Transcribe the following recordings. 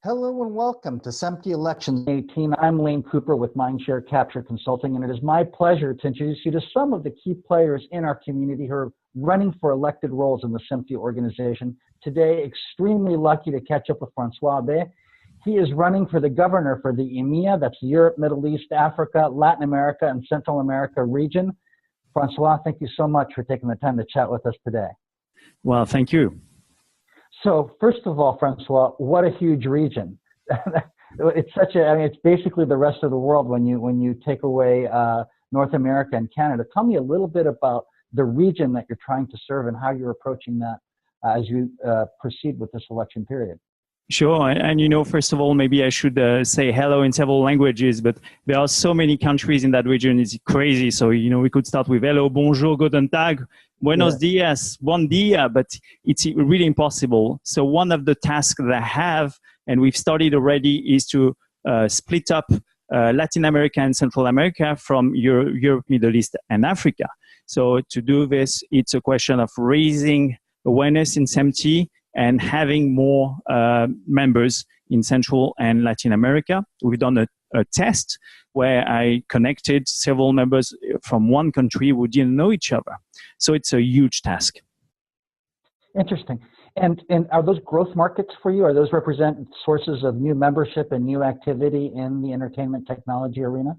Hello and welcome to SMPTE Elections 18. I'm Lane Cooper with Mindshare Capture Consulting, and it is my pleasure to introduce you to some of the key players in our community who are running for elected roles in the SMPTE organization. Today, extremely lucky to catch up with Francois Abbe. He is running for the governor for the EMEA, that's Europe, Middle East, Africa, Latin America, and Central America region. Francois, thank you so much for taking the time to chat with us today. Well, thank you. So first of all, Francois, what a huge region. It's such a, I mean, it's basically the rest of the world when you take away North America and Canada. Tell me a little bit about the region that you're trying to serve and how you're approaching that as you proceed with this election period. Sure. And you know, first of all, maybe I should say hello in several languages, but there are so many countries in that region. It's crazy. So, you know, we could start with hello, bonjour, guten tag, buenos dias, bon dia, but it's really impossible. So one of the tasks that I have, and we've started already, is to split up Latin America and Central America from Europe, Middle East, and Africa. So to do this, it's a question of raising awareness in SMPTE and having more members in Central and Latin America. We've done a test where I connected several members from one country who didn't know each other. So it's a huge task. Interesting. And are those growth markets for you? Are those represent sources of new membership and new activity in the entertainment technology arena?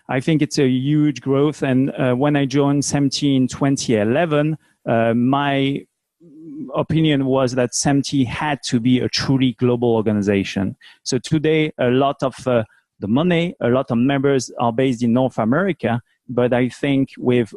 I think it's a huge growth. And when I joined SMPTE in 2011, my opinion was that SMPTE had to be a truly global organization. So today, a lot of the money, a lot of members are based in North America, but I think with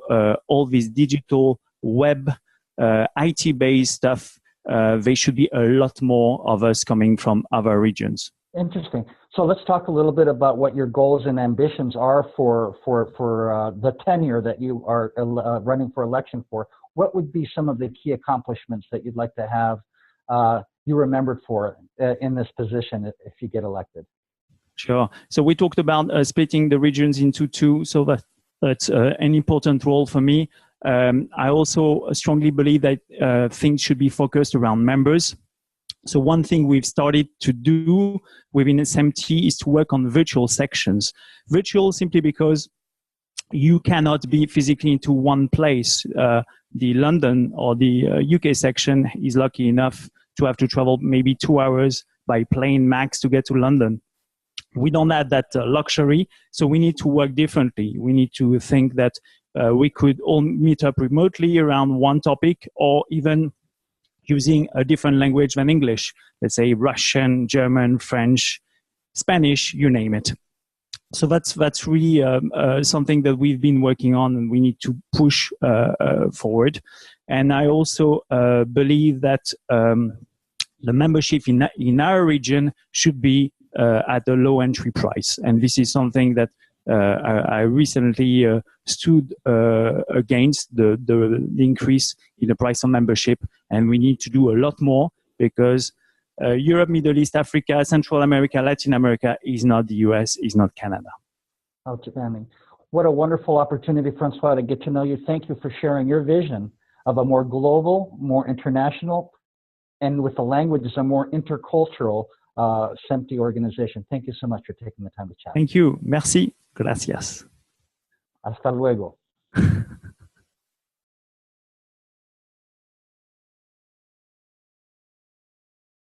all this digital web, IT-based stuff, there should be a lot more of us coming from other regions. Interesting. So let's talk a little bit about what your goals and ambitions are for the tenure that you are running for election for. What would be some of the key accomplishments that you'd like to have you remembered for in this position if you get elected? Sure. So we talked about splitting the regions into two, so that's an important role for me. I also strongly believe that things should be focused around members. So one thing we've started to do within SMPTE is to work on virtual sections. Virtual simply because you cannot be physically into one place. The London or the UK section is lucky enough to have to travel maybe 2 hours by plane max to get to London. We don't have that luxury, so we need to work differently. We need to think that we could all meet up remotely around one topic, or even using a different language than English. Let's say Russian, German, French, Spanish, you name it. So that's really something that we've been working on, and we need to push forward. And I also believe that the membership in our region should be at a low entry price. And this is something that I recently stood against the increase in the price of membership. And we need to do a lot more because Europe, Middle East, Africa, Central America, Latin America is not the US, is not Canada. Outstanding. What a wonderful opportunity, Francois, to get to know you. Thank you for sharing your vision of a more global, more international, and with the languages, a more intercultural SMPTE organization. Thank you so much for taking the time to chat. Thank you. Merci. Gracias. Hasta luego.